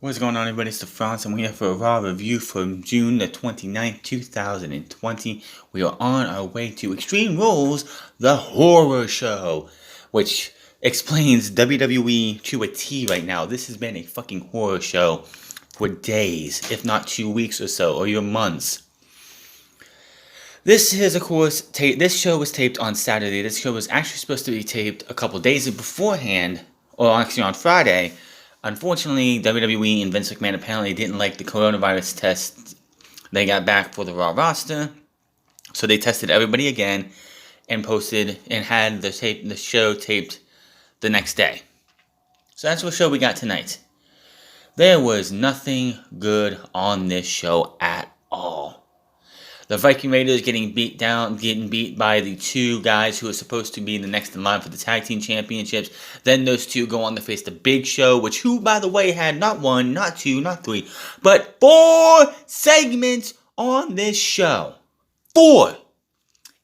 What's going on, everybody? It's the France, and we're here for a Raw review from June the 29th, 2020. We are on our way to Extreme Rules, the horror show, which explains WWE to a T right now. This has been a fucking horror show for days, if not 2 weeks or so, or even months. This is, of course, this show was taped on Saturday. This show was actually supposed to be taped a couple days beforehand, or actually on Friday. Unfortunately, WWE and Vince McMahon apparently didn't like the coronavirus test they got back for the Raw roster, so they tested everybody again and posted and had the show taped the next day. So that's what show we got tonight. There was nothing good on this show at all. The Viking Raiders getting beat by the two guys who are supposed to be the next in line for the tag team championships. Then those two go on to face the Big Show, who, by the way, had not one, not two, not three, but 4 segments on this show. 4!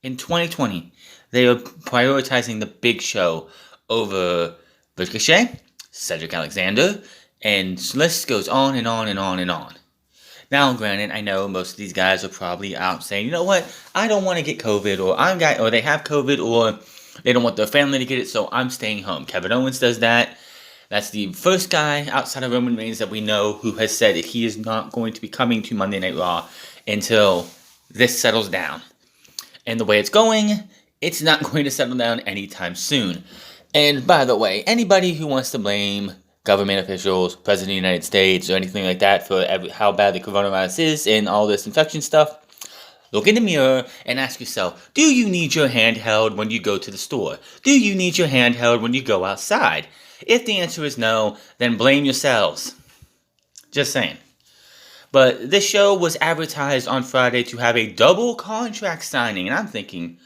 In 2020, they are prioritizing the Big Show over Ricochet, Cedric Alexander, and the list goes on and on and on and on. Now, granted, I know most of these guys are probably out saying, you know what, I don't want to get COVID, or they have COVID, or they don't want their family to get it, so I'm staying home. Kevin Owens does that. That's the first guy outside of Roman Reigns that we know who has said that he is not going to be coming to Monday Night Raw until this settles down. And the way it's going, it's not going to settle down anytime soon. And by the way, anybody who wants to blame government officials, President of the United States, or anything like that for how bad the coronavirus is and all this infection stuff, look in the mirror and ask yourself, do you need your hand held when you go to the store? Do you need your hand held when you go outside? If the answer is no, then blame yourselves. Just saying. But this show was advertised on Friday to have a double contract signing, and I'm thinking,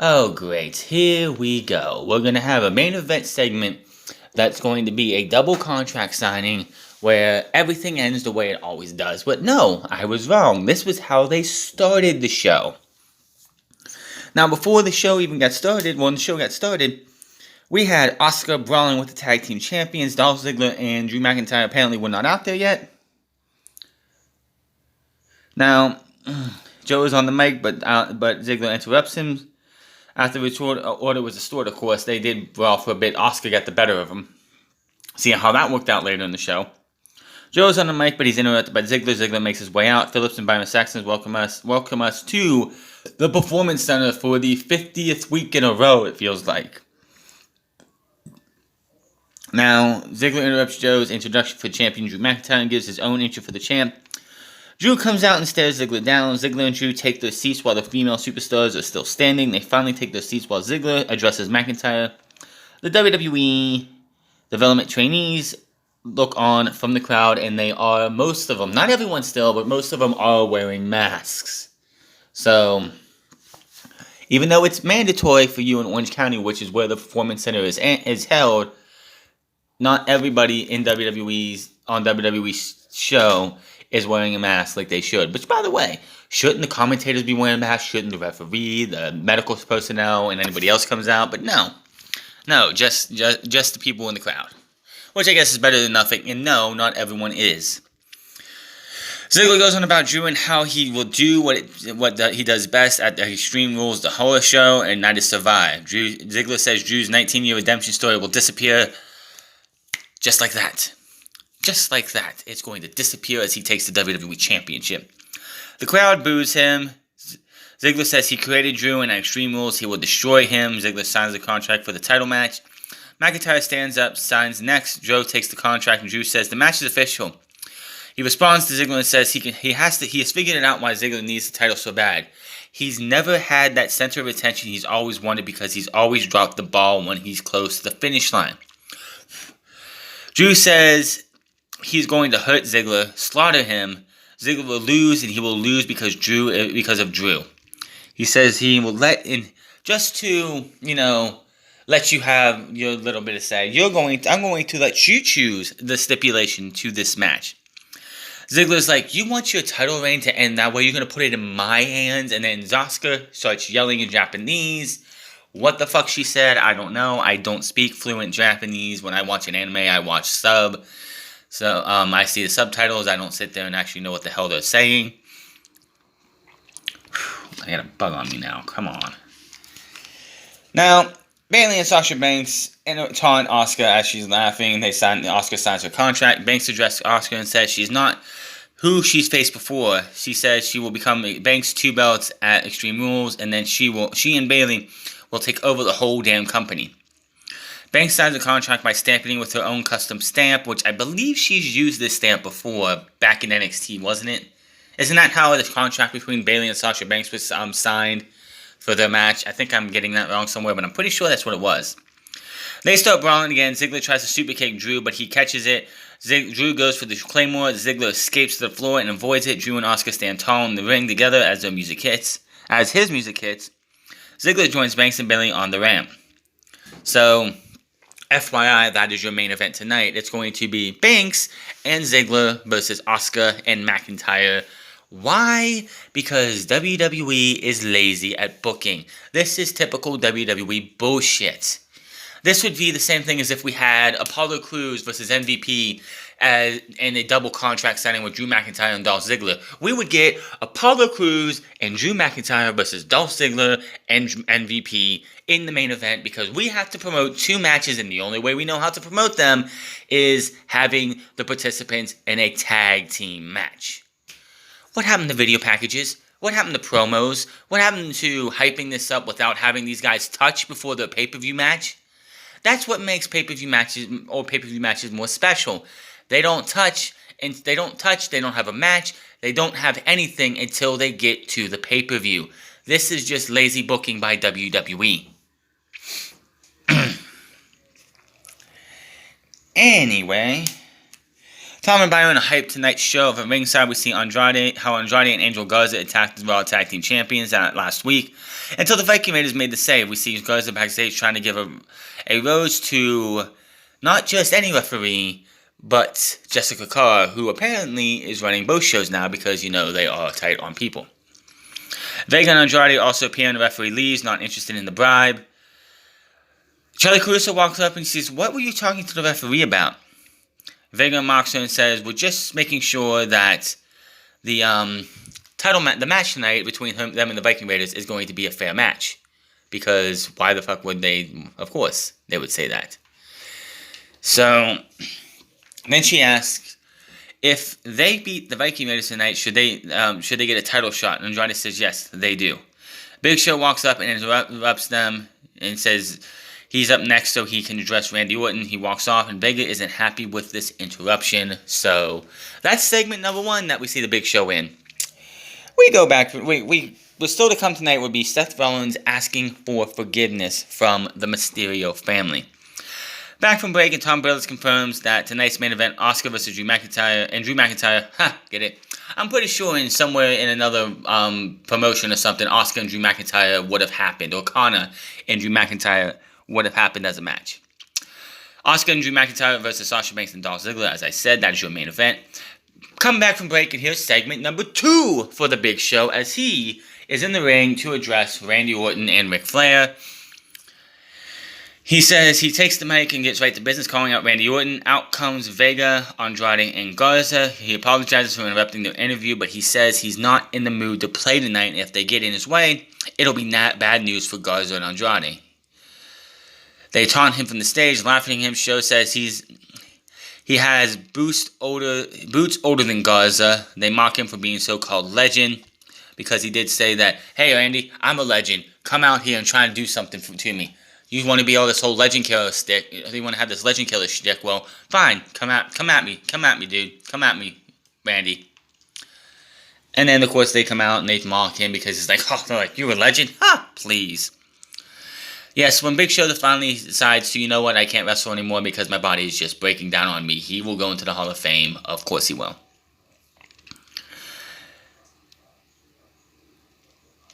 oh great, here we go. We're going to have a main event segment that's going to be a double contract signing where everything ends the way it always does. But no, I was wrong. This was how they started the show. Now, before the show even got started, when the show got started, we had Asuka brawling with the tag team champions. Dolph Ziggler and Drew McIntyre apparently were not out there yet. Now, Joe is on the mic, but Ziggler interrupts him. After the order was restored, of course, they did brawl for a bit. Asuka got the better of him. See how that worked out later in the show. Joe's on the mic, but he's interrupted by Ziggler. Ziggler makes his way out. Phillips and Byron Saxton welcome us to the Performance Center for the 50th week in a row, it feels like. Now, Ziggler interrupts Joe's introduction for champion Drew McIntyre and gives his own intro for the champ. Drew comes out and stares Ziggler down. Ziggler and Drew take their seats while the female superstars are still standing. They finally take their seats while Ziggler addresses McIntyre. The WWE development trainees look on from the crowd, and they are, most of them, not everyone still, but most of them are wearing masks. So, even though it's mandatory for you in Orange County, which is where the Performance Center is held, not everybody on WWE's show is wearing a mask like they should. Which, by the way, shouldn't the commentators be wearing masks? Shouldn't the referee, the medical personnel, and anybody else comes out? But no, just the people in the crowd. Which I guess is better than nothing. And no, not everyone is. Ziggler goes on about Drew and how he will do what he does best at the Extreme Rules, the horror show, and that is survive. Ziggler says Drew's 19-year redemption story will disappear just like that. Just like that, it's going to disappear as he takes the WWE Championship. The crowd boos him. Ziggler says he created Drew and at Extreme Rules he will destroy him. Ziggler signs the contract for the title match. McIntyre stands up, signs next. Joe takes the contract, and Drew says the match is official. He responds to Ziggler and says he has figured it out why Ziggler needs the title so bad. He's never had that center of attention he's always wanted because he's always dropped the ball when he's close to the finish line. Drew says he's going to hurt Ziggler, slaughter him. Ziggler will lose, and he will lose because of Drew. He says he will let you have your little bit of say. I'm going to let you choose the stipulation to this match. Ziggler's like, you want your title reign to end that way? You're going to put it in my hands? And then Asuka starts yelling in Japanese. What the fuck she said, I don't know. I don't speak fluent Japanese. When I watch an anime, I watch sub. So I see the subtitles. I don't sit there and actually know what the hell they're saying. Whew, I got a bug on me now. Come on. Now, Bayley and Sasha Banks taunt Asuka as she's laughing. Asuka signs her contract. Banks addressed Asuka and said she's not who she's faced before. She says she will become Banks 2 belts at Extreme Rules, and then she and Bayley will take over the whole damn company. Banks signs a contract by stamping with her own custom stamp, which I believe she's used this stamp before, back in NXT, wasn't it? Isn't that how the contract between Bayley and Sasha Banks was signed for their match? I think I'm getting that wrong somewhere, but I'm pretty sure that's what it was. They start brawling again. Ziggler tries to superkick Drew, but he catches it. Drew goes for the Claymore. Ziggler escapes to the floor and avoids it. Drew and Asuka stand tall in the ring together as his music hits. Ziggler joins Banks and Bayley on the ramp. So, FYI, that is your main event tonight. It's going to be Banks and Ziggler versus Asuka and McIntyre. Why? Because WWE is lazy at booking. This is typical WWE bullshit. This would be the same thing as if we had Apollo Crews versus MVP in a double contract signing with Drew McIntyre and Dolph Ziggler. We would get Apollo Crews and Drew McIntyre versus Dolph Ziggler and MVP in the main event, because we have to promote 2 matches, and the only way we know how to promote them is having the participants in a tag team match. What happened to video packages? What happened to promos? What happened to hyping this up without having these guys touch before the pay-per-view match? That's what makes pay-per-view matches more special. They don't touch, they don't have a match, they don't have anything until they get to the pay-per-view. This is just lazy booking by WWE. Anyway, Tom and Byron are hyped tonight's show. From ringside, we see how Andrade and Angel Garza attacked the Raw Tag Team Champions last week. Until the Viking Raiders made the save, we see Garza backstage trying to give a rose to not just any referee, but Jessica Carr, who apparently is running both shows now because, they are tight on people. Vega and Andrade also appear, and the referee leaves, not interested in the bribe. Charlie Caruso walks up and says, "What were you talking to the referee about?" Vega mocks her and says, "We're just making sure that the the match tonight between them and the Viking Raiders is going to be a fair match. Because why the fuck would they? Of course, they would say that." So then she asks if they beat the Viking Raiders tonight, should they get a title shot? And Andrade says yes, they do. Big Show walks up and interrupts them and says he's up next so he can address Randy Orton. He walks off, and Vega isn't happy with this interruption. So that's segment number 1 that we see the Big Show in. We go back. What's still to come tonight would be Seth Rollins asking for forgiveness from the Mysterio family. Back from break, and Tom Brillis confirms that tonight's main event, Asuka versus Drew McIntyre, get it? I'm pretty sure somewhere in another promotion or something, Asuka and Drew McIntyre would have happened, or Connor and Drew McIntyre would have happened as a match. Asuka and Drew McIntyre versus Sasha Banks and Dolph Ziggler, as I said, that is your main event. Come back from break, and here's segment number 2 for the Big Show, as he is in the ring to address Randy Orton and Ric Flair. He says he takes the mic and gets right to business, calling out Randy Orton. Out comes Vega, Andrade, and Garza. He apologizes for interrupting their interview, but he says he's not in the mood to play tonight, and if they get in his way, it'll be bad news for Garza and Andrade. They taunt him from the stage, laughing at him. Show says he has boots older than Garza. They mock him for being so-called legend, because he did say that, "Hey, Randy, I'm a legend. Come out here and try and do something to me. You want to be all this whole legend killer stick? You want to have this legend killer shtick? Well, fine. Come at me, dude. Come at me, Randy." And then, of course, they come out and they mock him because it's like, "Oh, they're like, you're a legend? Ha! Please." Yes, when Big Show finally decides to, you know what, I can't wrestle anymore because my body is just breaking down on me, he will go into the Hall of Fame. Of course he will.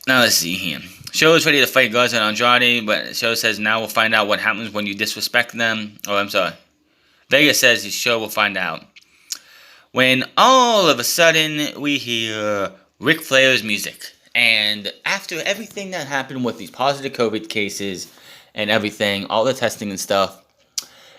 Now let's see here. Show is ready to fight Garza and Andrade, but Show says now we'll find out what happens when you disrespect them. Oh, I'm sorry. Vega says the Show will find out. When all of a sudden we hear Ric Flair's music. And after everything that happened with these positive COVID cases and everything, all the testing and stuff,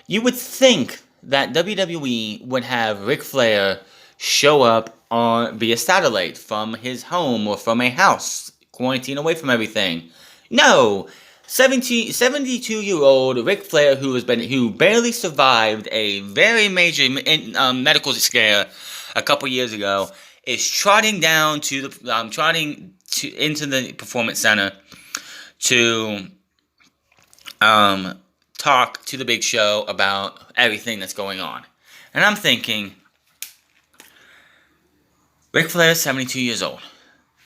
you would think that WWE would have Ric Flair show up on via satellite from his home or from a house, quarantine away from everything. No, 72-year-old Ric Flair, who barely survived a very major medical scare a couple years ago, is trotting down to the into the performance center to talk to the Big Show about everything that's going on. And I'm thinking, Ric Flair is 72 years old.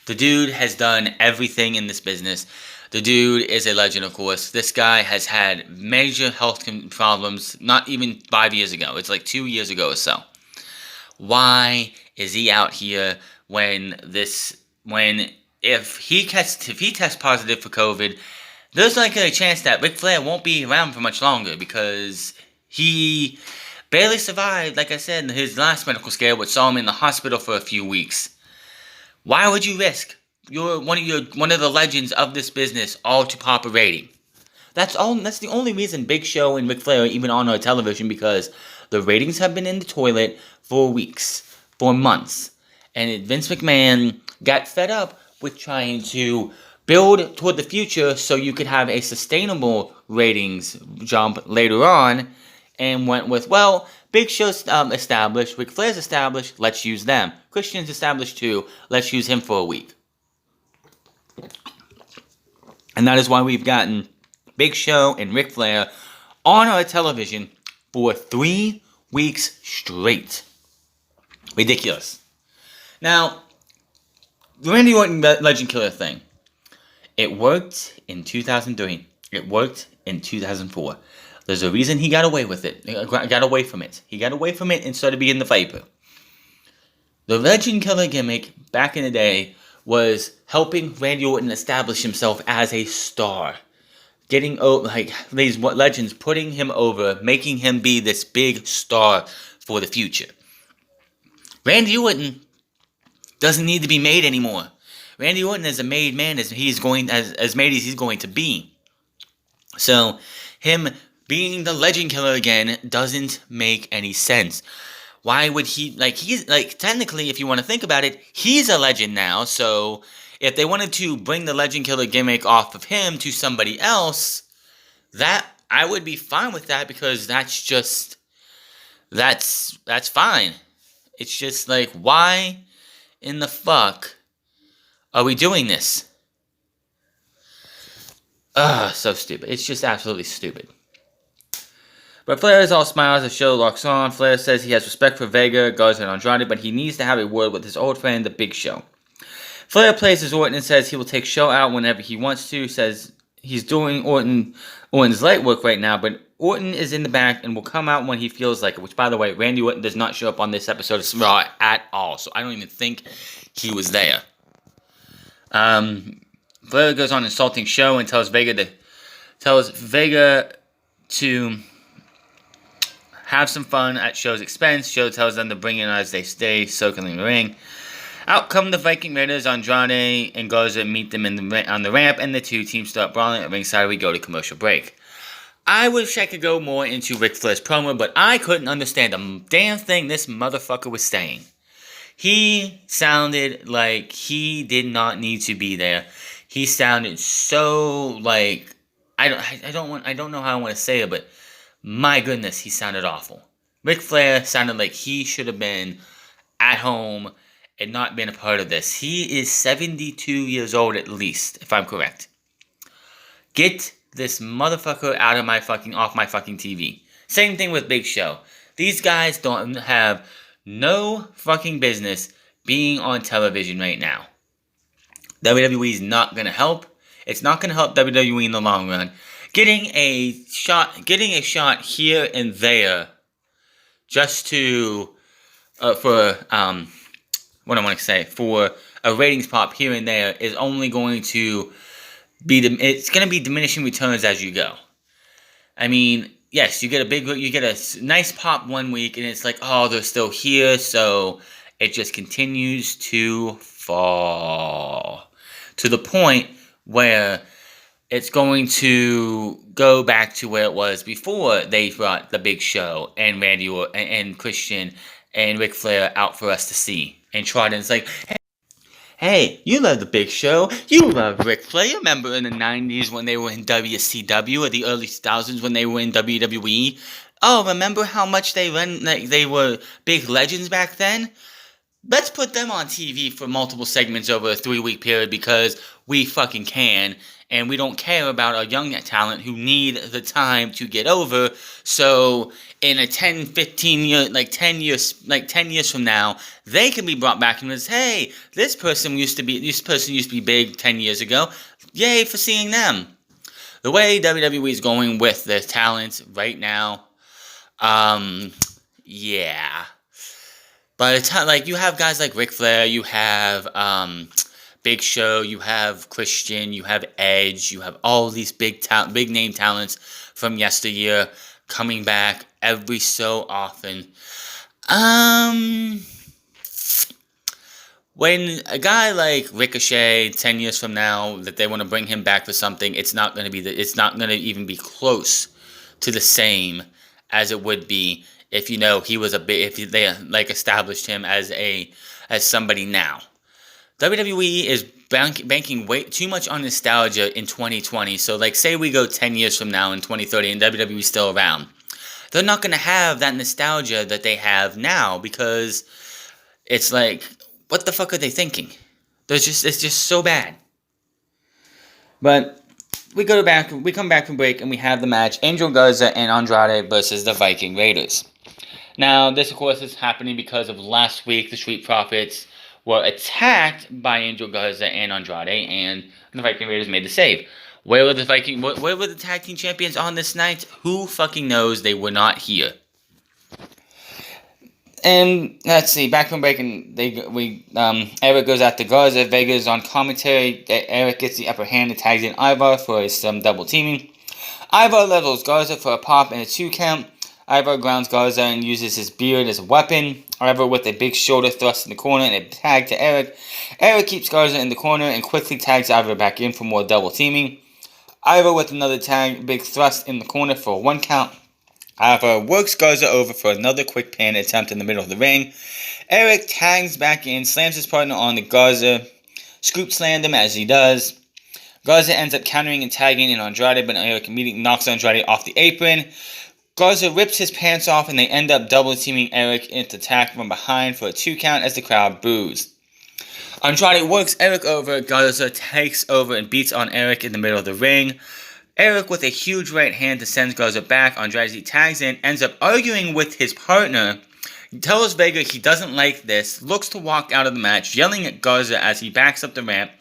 The dude has done everything in this business. The dude is a legend, of course. This guy has had major health problems not even 5 years ago. It's like 2 years ago or so. Why is he out here if he tests positive for COVID, there's like a chance that Ric Flair won't be around for much longer because he barely survived, like I said, his last medical scare, which saw him in the hospital for a few weeks. Why would you risk one of the legends of this business all to pop a rating? That's the only reason Big Show and Ric Flair are even on our television, because the ratings have been in the toilet for weeks, for months. And Vince McMahon got fed up with trying to build toward the future so you could have a sustainable ratings jump later on, and went with, well, Big Show's established, Ric Flair's established, let's use them. Christian's established too, let's use him for a week. And that is why we've gotten Big Show and Ric Flair on our television for 3 weeks straight. Ridiculous. Now, the Randy Orton Legend Killer thing. It worked in 2003. It worked in 2004. There's a reason he got away with it. Got away from it. He got away from it and started being the Viper. The Legend Killer gimmick back in the day was helping Randy Orton establish himself as a star. Getting these legends, putting him over, making him be this big star for the future. Randy Orton doesn't need to be made anymore. Randy Orton is a made man as made as he's going to be. So him being the Legend Killer again doesn't make any sense. Why would he, technically, if you want to think about it, he's a legend now, so if they wanted to bring the Legend Killer gimmick off of him to somebody else, that, I would be fine with that, because that's fine. It's just like, why in the fuck are we doing this? So stupid. It's just absolutely stupid. But Flair is all smiles as the show locks on. Flair says he has respect for Vega, Garza, and Andrade, but he needs to have a word with his old friend, The Big Show. Flair plays as Orton and says he will take Show out whenever he wants to. Says he's doing Orton's light work right now, but Orton is in the back and will come out when he feels like it. Which, by the way, Randy Orton does not show up on this episode of Raw at all, so I don't even think he was there. Flair goes on insulting Show and tells Vega to have some fun at Show's expense. Show tells them to bring it on as they stay soaking in the ring. Out come the Viking Raiders. Andrade and Garza meet them on the ramp, and the two teams start brawling at ringside. We go to commercial break. I wish I could go more into Ric Flair's promo, but I couldn't understand a damn thing this motherfucker was saying. He sounded like he did not need to be there. He sounded so like I don't know how I want to say it, but my goodness, he sounded awful. Ric Flair sounded like he should have been at home and not been a part of this. He is 72 years old at least, if I'm correct. Get this motherfucker off my fucking TV. Same thing with Big Show. These guys don't have no fucking business being on television right now. WWE is not going to help. It's not going to help WWE in the long run. Getting a shot here and there, just to for a ratings pop here and there, is only going to be diminishing returns as you go. I mean, yes, you get a nice pop one week, and it's like, oh, they're still here, so it just continues to fall to the point where it's going to go back to where it was before they brought the Big Show and Randy and Christian and Ric Flair out for us to see. And Trident's like, hey, you love the Big Show. You love Ric Flair. You remember in the 90s when they were in WCW or the early 2000s when they were in WWE? Oh, remember how much they were big legends back then? Let's put them on TV for multiple segments over a 3-week period because we fucking can, and we don't care about our young talent who need the time to get over. So in a 10, 15 year, 10 years from now, they can be brought back and say, hey, this person used to be big 10 years ago. Yay for seeing them. The way WWE is going with their talent right now, yeah. By the time, you have guys like Ric Flair, you have Big Show, you have Christian, you have Edge, you have all these big name talents from yesteryear coming back every so often. When a guy like Ricochet 10 years from now that they want to bring him back for something, it's not going to even be close to the same as it would be if he was if they established him as somebody now. WWE is banking way too much on nostalgia in 2020. So say we go 10 years from now in 2030 and WWE is still around. They're not going to have that nostalgia that they have now because it's what the fuck are they thinking? It's just so bad. But we come back from break and we have the match Angel Garza and Andrade versus the Viking Raiders. Now, this, of course, is happening because of last week. The Street Profits were attacked by Angel Garza and Andrade, and the Viking Raiders made the save. Where were the tag team champions on this night? Who fucking knows? They were not here. And let's see, back from break, and Eric goes after Garza. Vega's on commentary. Eric gets the upper hand and tags in Ivar for some double teaming. Ivar levels Garza for a pop and a 2 count. Ivar grounds Garza and uses his beard as a weapon. Ivar with a big shoulder thrust in the corner and a tag to Eric. Eric keeps Garza in the corner and quickly tags Ivar back in for more double teaming. Ivar with another tag, big thrust in the corner for a 1 count. Ivar works Garza over for another quick pin attempt in the middle of the ring. Eric tags back in, slams his partner on the Garza, scoop slammed him as he does. Garza ends up countering and tagging in Andrade, but Eric immediately knocks Andrade off the apron. Garza rips his pants off and they end up double teaming Eric into attack from behind for a 2 count as the crowd boos. Andrade works Eric over. Garza takes over and beats on Eric in the middle of the ring. Eric with a huge right hand to send Garza back. Andrade tags in, ends up arguing with his partner, tells Vega he doesn't like this, looks to walk out of the match, yelling at Garza as he backs up the ramp.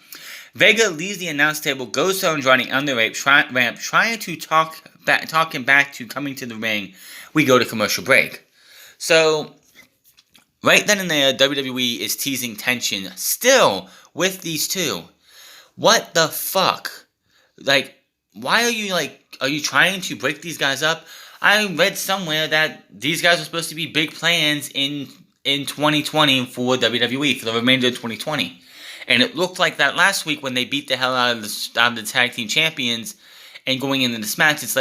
Vega leaves the announce table, goes to Andrade on the ramp, trying to talk him back to coming to the ring. We go to commercial break. So, right then and there, WWE is teasing tension still with these two. What the fuck? Why are you trying to break these guys up? I read somewhere that these guys are supposed to be big plans in 2020 for WWE, for the remainder of 2020. And it looked like that last week when they beat the hell out of the tag team champions and going into this match. It's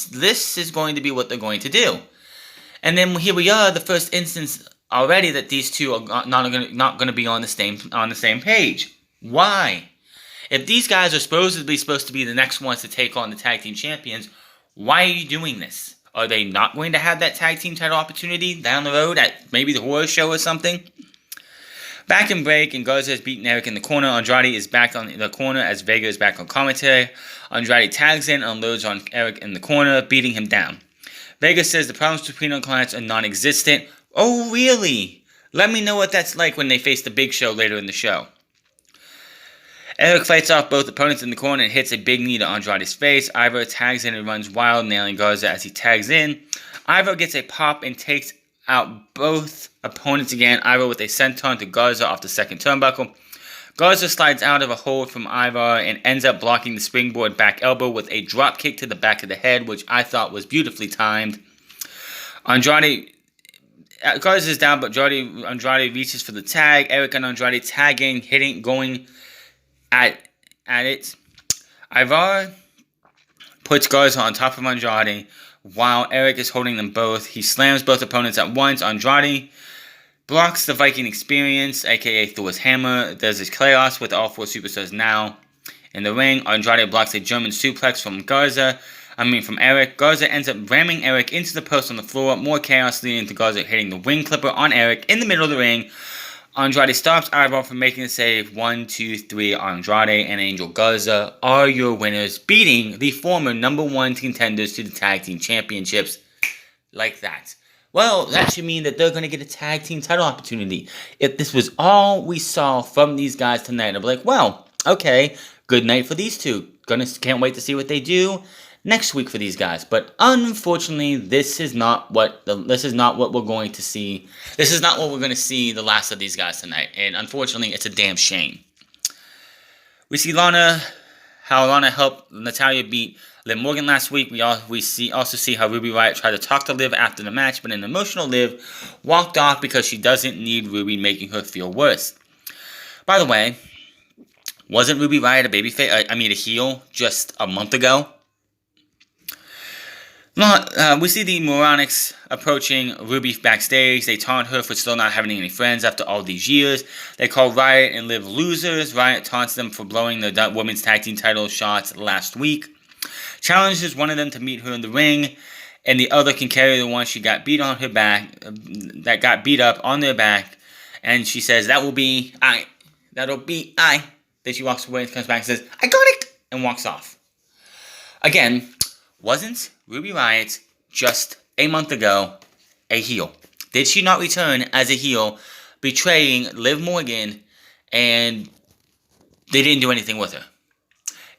this is going to be what they're going to do. And then here we are, the first instance already that these two are not going to be on the same page. Why? If these guys are supposed to be the next ones to take on the tag team champions, why are you doing this? Are they not going to have that tag team title opportunity down the road at maybe the horror show or something? Back in break, and Garza has beaten Eric in the corner. Andrade is back on the corner as Vega is back on commentary. Andrade tags in, unloads on Eric in the corner, beating him down. Vega says the problems between our clients are non-existent. Oh, really? Let me know what that's like when they face the Big Show later in the show. Eric fights off both opponents in the corner and hits a big knee to Andrade's face. Ivar tags in and runs wild, nailing Garza as he tags in. Ivar gets a pop and takes out both opponents again. Ivar with a senton to Garza off the second turnbuckle. Garza slides out of a hold from Ivar and ends up blocking the springboard back elbow with a drop kick to the back of the head, which I thought was beautifully timed. Garza's down, but Andrade reaches for the tag. Eric and Andrade tagging, hitting, going at it. Ivar puts Garza on top of Andrade while Eric is holding them both. He slams both opponents at once. Andrade blocks the Viking Experience, aka Thor's hammer. There's this chaos with all 4 superstars now in the ring. Andrade blocks a German suplex from Eric. Garza ends up ramming Eric into the post on the floor. More chaos leading to Garza hitting the wing clipper on Eric in the middle of the ring. Andrade stops Ivar from making the save. 1, 2, 3. Andrade and Angel Garza are your winners, beating the former number 1 contenders to the tag team championships like that. Well, that should mean that they're going to get a tag team title opportunity. If this was all we saw from these guys tonight, I'd be like, well, okay, good night for these two. Can't wait to see what they do next week for these guys. But unfortunately, this is not what we're going to see. This is not what we're going to see the last of these guys tonight. And unfortunately, it's a damn shame. We see how Lana helped Natalya beat Liv Morgan last week. We also see how Ruby Riott tried to talk to Liv after the match, but an emotional Liv walked off because she doesn't need Ruby making her feel worse. By the way, wasn't Ruby Riott a heel just a month ago? We see the Moronics approaching Ruby backstage. They taunt her for still not having any friends after all these years. They call Riott and Liv losers. Riott taunts them for blowing the women's tag team title shots last week. Challenges one of them to meet her in the ring, and the other can carry the one she got beat on her back, that got beat up on their back, and she says, that'll be I. Then she walks away and comes back and says, I got it, and walks off. Again, wasn't Ruby Riott just a month ago a heel? Did she not return as a heel, betraying Liv Morgan, and they didn't do anything with her?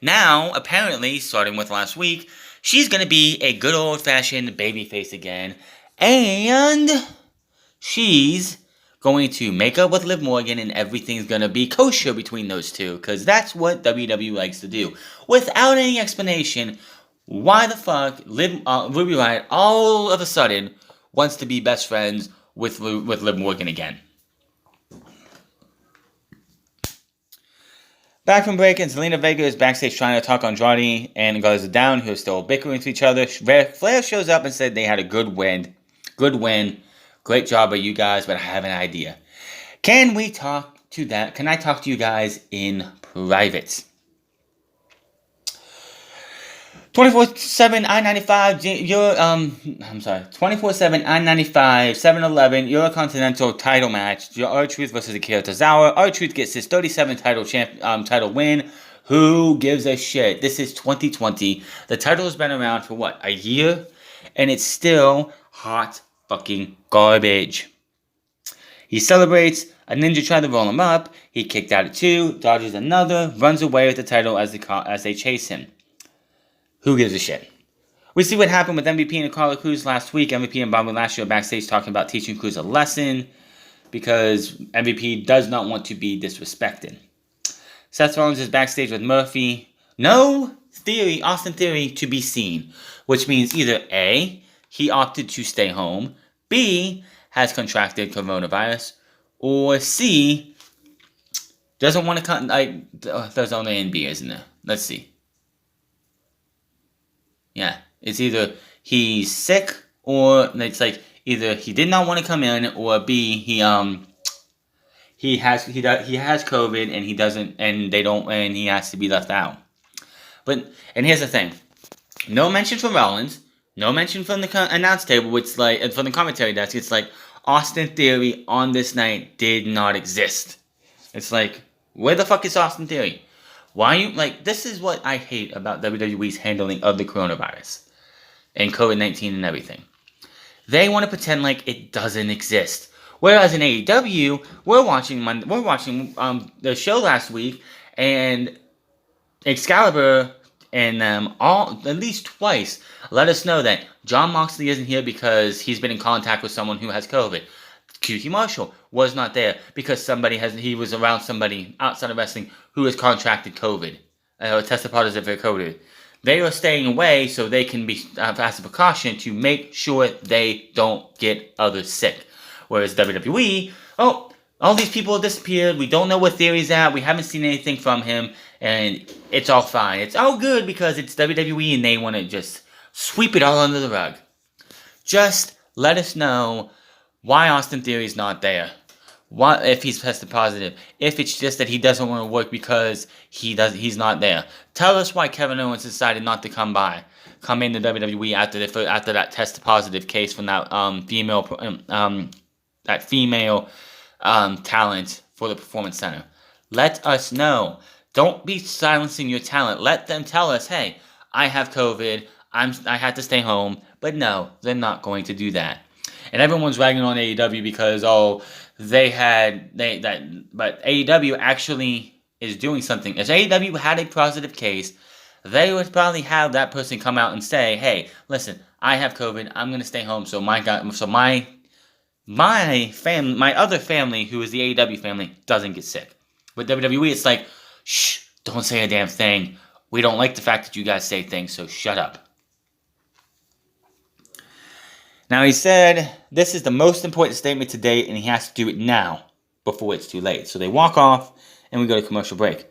Now, apparently, starting with last week, she's going to be a good old-fashioned babyface again, and she's going to make up with Liv Morgan, and everything's going to be kosher between those two, because that's what WWE likes to do. Without any explanation, why the fuck Ruby Riott all of a sudden wants to be best friends with Liv Morgan again? Back from break, and Zelina Vega is backstage trying to talk Andrade and Garza down, who are still bickering to each other. Flair shows up and said they had a good win. Great job by you guys, but I have an idea. Can I talk to you guys in private? 24/7 I-95, 24/7 I-95, 7-Eleven, Eurocontinental title match. R-Truth versus Akira Tozawa. R-Truth gets his 37th title win. Who gives a shit? This is 2020. The title has been around for a year? And it's still hot fucking garbage. He celebrates. A ninja tried to roll him up. He kicked out at 2, dodges another, runs away with the title as they chase him. Who gives a shit? We see what happened with MVP and Carla Cruz last week. MVP and Bobby Lashley are backstage talking about teaching Cruz a lesson because MVP does not want to be disrespected. Seth Rollins is backstage with Murphy. No Austin Theory to be seen, which means either A, he opted to stay home, B, has contracted coronavirus, or C, doesn't want to come. There's only A and B, isn't there? Let's see. Yeah, it's either he's sick or it's either he did not want to come in, or B, he has COVID and he doesn't, and he has to be left out. And here's the thing: no mention from Rollins, no mention from the announce table. It's from the commentary desk. It's Austin Theory on this night did not exist. It's where the fuck is Austin Theory? Why you this is what I hate about WWE's handling of the coronavirus and COVID-19 and everything. They want to pretend it doesn't exist. Whereas in AEW, we're watching the show last week, and Excalibur and them all at least twice let us know that Jon Moxley isn't here because he's been in contact with someone who has COVID. QT Marshall was not there because he was around somebody outside of wrestling who has contracted COVID, or tested positive for COVID. They are staying away so they can be as a precaution to make sure they don't get others sick. Whereas WWE, all these people have disappeared. We don't know where Theory's at. We haven't seen anything from him. And it's all fine. It's all good because it's WWE and they want to just sweep it all under the rug. Just let us know why Austin Theory's not there. What if he's tested positive? If it's just that he doesn't want to work because he's not there. Tell us why Kevin Owens decided not to come into WWE after that tested positive case from that female talent for the Performance Center. Let us know. Don't be silencing your talent. Let them tell us, hey, I have COVID. I had to stay home. But no, they're not going to do that. And everyone's ragging on AEW because but AEW actually is doing something. If AEW had a positive case, they would probably have that person come out and say, hey, listen, I have COVID. I'm going to stay home. So my other family, who is the AEW family, doesn't get sick. With WWE, it's like, shh, don't say a damn thing. We don't like the fact that you guys say things, so shut up. Now, he said this is the most important statement to date, and he has to do it now before it's too late. So they walk off, and we go to commercial break.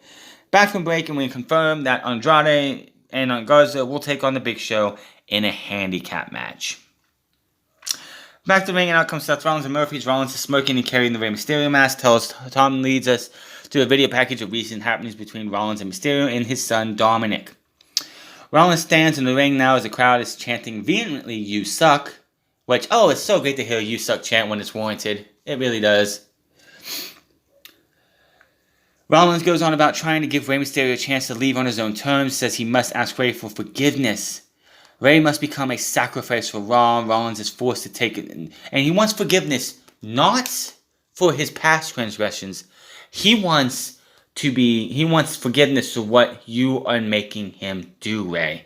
Back from break, and we confirm that Andrade and Garza will take on the Big Show in a handicap match. Back to the ring, and out comes Seth Rollins and Murphy. Rollins is smirking and carrying the Rey Mysterio mask. Tom leads us to a video package of recent happenings between Rollins and Mysterio and his son Dominic. Rollins stands in the ring now as the crowd is chanting vehemently, "You suck." Which, it's so great to hear "You suck" chant when it's warranted. It really does. Rollins goes on about trying to give Rey Mysterio a chance to leave on his own terms, says he must ask Rey for forgiveness. Rey must become a sacrifice for Raw. Rollins is forced to take it. And he wants forgiveness, not for his past transgressions. He wants forgiveness for what you are making him do, Rey.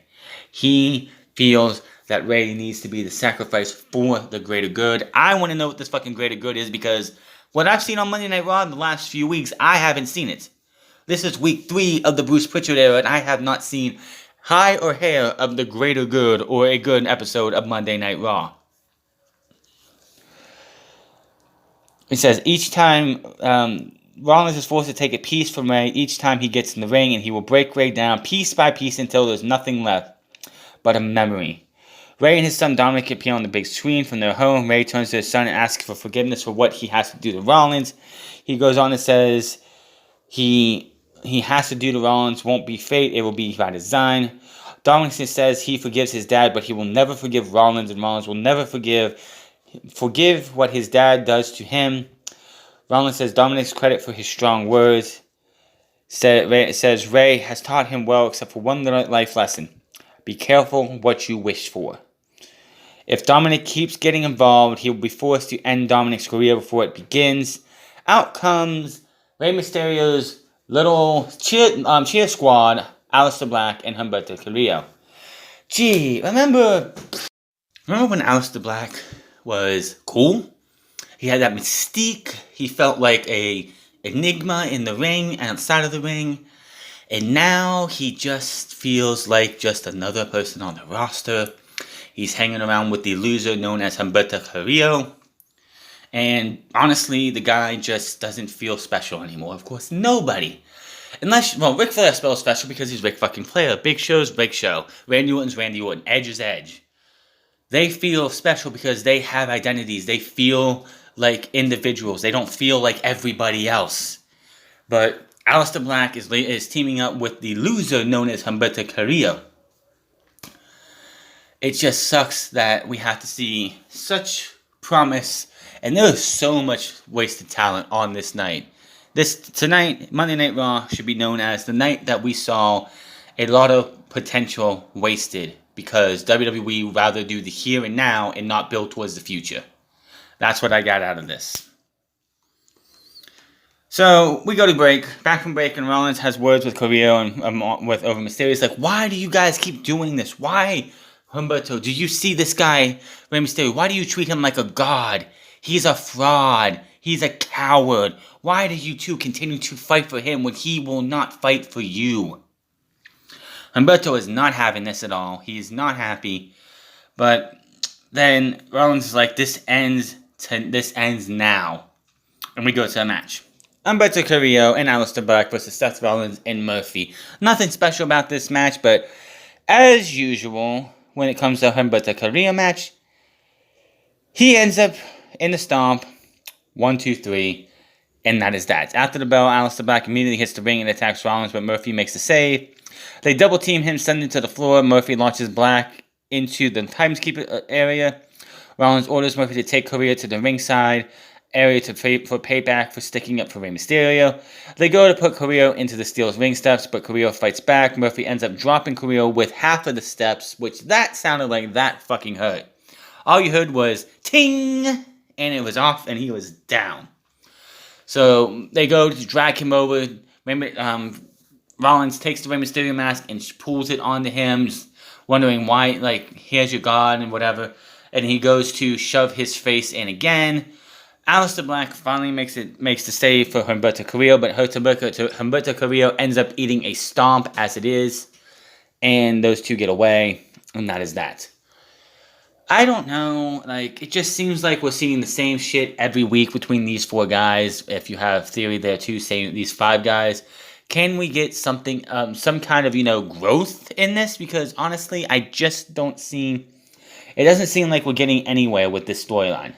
He feels that Rey needs to be the sacrifice for the greater good. I want to know what this fucking greater good is, because what I've seen on Monday Night Raw in the last few weeks, I haven't seen it. This is week 3 of the Bruce Pritchard era, and I have not seen high or hair of the greater good or a good episode of Monday Night Raw. It says each time Rollins is forced to take a piece from Rey each time he gets in the ring, and he will break Rey down piece by piece until there's nothing left but a memory. Rey and his son Dominic appear on the big screen from their home. Rey turns to his son and asks for forgiveness for what he has to do to Rollins. He goes on and says he has to do to Rollins won't be fate, it will be by design. Dominic says he forgives his dad, but he will never forgive Rollins, and Rollins will never forgive what his dad does to him. Rollins says Dominic's credit for his strong words. Says Rey has taught him well, except for one little life lesson. Be careful what you wish for. If Dominic keeps getting involved, he will be forced to end Dominic's career before it begins. Out comes Rey Mysterio's little cheer squad, Aleister Black and Humberto Carrillo. Gee, remember when Aleister Black was cool? He had that mystique. He felt like a enigma in the ring and outside of the ring. And now he just feels like just another person on the roster. He's hanging around with the loser known as Humberto Carrillo. And honestly, the guy just doesn't feel special anymore. Of course, nobody. Ric Flair spells special because he's Ric fucking Flair. Big Show's Big Show. Randy Orton's Randy Orton. Edge is Edge. They feel special because they have identities. They feel like individuals. They don't feel like everybody else. But Aleister Black is teaming up with the loser known as Humberto Carrillo. It just sucks that we have to see such promise, and there is so much wasted talent on this night. Tonight, Monday Night Raw should be known as the night that we saw a lot of potential wasted, because WWE would rather do the here and now and not build towards the future. That's what I got out of this. So, we go to break. Back from break, and Rollins has words with Carrillo and over Mysterio. It's like, why do you guys keep doing this? Why, Humberto, do you see this guy, Rey Mysterio? Why do you treat him like a god? He's a fraud. He's a coward. Why do you two continue to fight for him when he will not fight for you? Humberto is not having this at all. He is not happy. But then Rollins is like, this ends now. And we go to a match. Humberto Carrillo and Aleister Black versus Seth Rollins and Murphy. Nothing special about this match, but as usual, when it comes to Humberto Carrillo match, he ends up in the stomp, 1, 2, 3, and that is that. After the bell, Aleister Black immediately hits the ring and attacks Rollins, but Murphy makes the save. They double team him, send him to the floor. Murphy launches Black into the timekeeper area. Rollins orders Murphy to take Carrillo to the ringside area for payback for sticking up for Rey Mysterio. They go to put Carrillo into the Steel's ring steps, but Carrillo fights back. Murphy ends up dropping Carrillo with half of the steps, which that sounded like that fucking hurt. All you heard was ting, and it was off, and he was down. So they go to drag him over. Rollins takes the Rey Mysterio mask and pulls it onto him, wondering why, like, here's your God and whatever. And he goes to shove his face in again. Aleister Black finally makes the save for Humberto Carrillo, but Humberto Carrillo ends up eating a stomp as it is, and those two get away, and that is that. I don't know, like, it just seems like we're seeing the same shit every week between these four guys. If you have theory there too, saying these five guys, can we get something, some kind of, growth in this? Because honestly, I just don't see, it doesn't seem like we're getting anywhere with this storyline.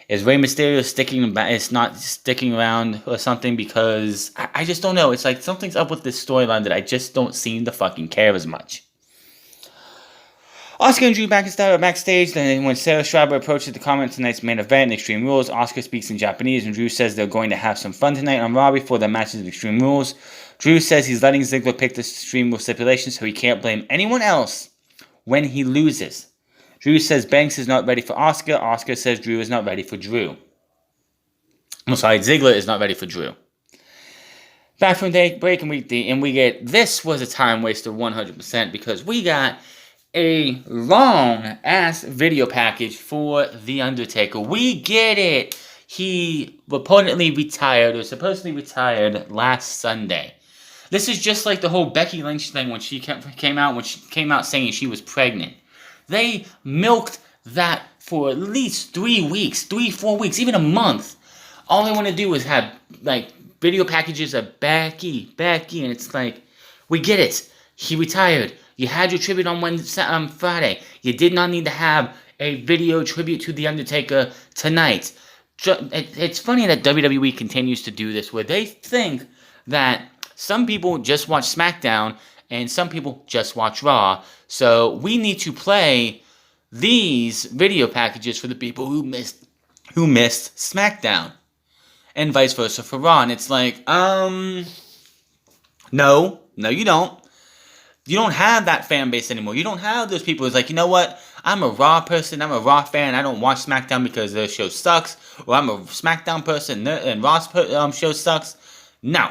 Is Rey Mysterio not sticking around or something? Because I just don't know. It's like something's up with this storyline that I just don't seem to fucking care as much. Oscar and Drew McIntyre are backstage. Then when Sarah Schreiber approaches the comment tonight's main event, Extreme Rules, Oscar speaks in Japanese and Drew says they're going to have some fun tonight on Raw before the matches of Extreme Rules. Drew says he's letting Ziggler pick the Extreme Rules stipulation so he can't blame anyone else when he loses. Drew says Banks is not ready for Oscar. Oscar says Drew is not ready for Drew. I'm sorry, Ziggler is not ready for Drew. Back from break and we get, this was a time waster 100% because we got a long-ass video package for The Undertaker. We get it. He reportedly retired, or supposedly retired, last Sunday. This is just like the whole Becky Lynch thing when she came out saying she was pregnant. They milked that for at least 3 weeks, 4 weeks, even a month. All they want to do is have, like, video packages of Becky, and it's like, we get it. He retired. You had your tribute on Friday. You did not need to have a video tribute to The Undertaker tonight. It's funny that WWE continues to do this, where they think that some people just watch SmackDown and some people just watch Raw. So we need to play these video packages for the people who missed SmackDown, and vice versa for Raw. And it's like, no, you don't. You don't have that fan base anymore. You don't have those people who's like, you know what? I'm a Raw person. I'm a Raw fan. I don't watch SmackDown because their show sucks. Or I'm a SmackDown person and Raw's show sucks. No,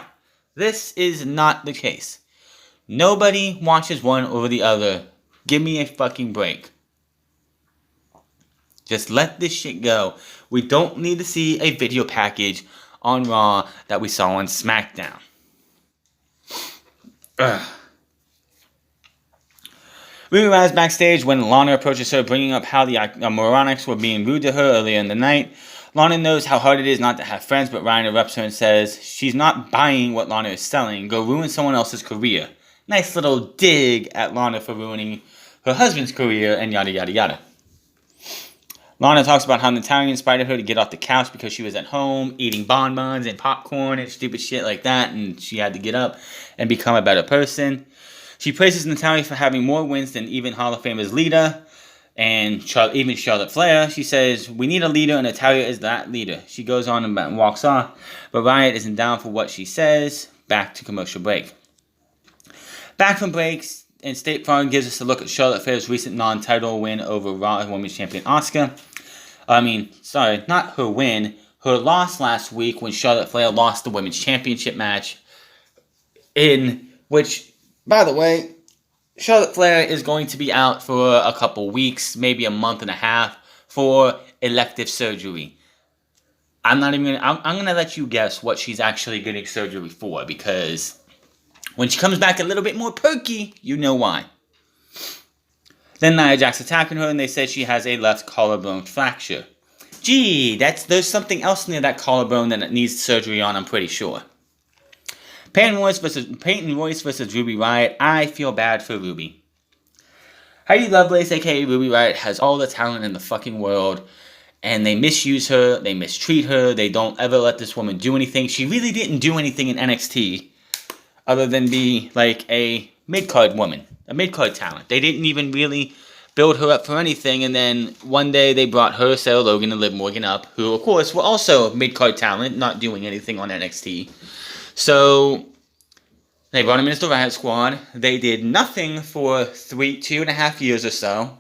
this is not the case. Nobody watches one over the other. Give me a fucking break. Just let this shit go. We don't need to see a video package on Raw that we saw on SmackDown. Ugh. We arrives backstage when Lana approaches her, bringing up how the Moronics were being rude to her earlier in the night. Lana knows how hard it is not to have friends, but Ryan interrupts her and says she's not buying what Lana is selling. Go ruin someone else's career. Nice little dig at Lana for ruining her husband's career and yada yada yada. Lana talks about how Natalya inspired her to get off the couch because she was at home eating bonbons and popcorn and stupid shit like that, and she had to get up and become a better person. She praises Natalya for having more wins than even Hall of Famers Lita and even Charlotte Flair. She says, we need a leader, and Natalya is that leader. She goes on and walks off, but Riot isn't down for what she says. Back to commercial break. Back from breaks, and State Farm gives us a look at Charlotte Flair's recent non-title win over Raw Women's Champion Asuka. Not her win, her loss last week when Charlotte Flair lost the Women's Championship match, in which, by the way, Charlotte Flair is going to be out for a couple weeks, maybe a month and a half, for elective surgery. I'm going to let you guess what she's actually getting surgery for, because when she comes back a little bit more perky, you know why. Then Nia Jax attacking her, and they say she has a left collarbone fracture. Gee, there's something else near that collarbone that it needs surgery on, I'm pretty sure. Peyton Royce versus Ruby Riott. I feel bad for Ruby. Heidi Lovelace, aka Ruby Riott, has all the talent in the fucking world, and they misuse her, they mistreat her, they don't ever let this woman do anything. She really didn't do anything in NXT other than be like a mid-card woman, a mid-card talent. They didn't even really build her up for anything, and then one day they brought her, Sarah Logan, and Liv Morgan up, who, of course, were also mid-card talent, not doing anything on NXT. So they brought him into the Riot Squad. They did nothing for 2.5 years or so.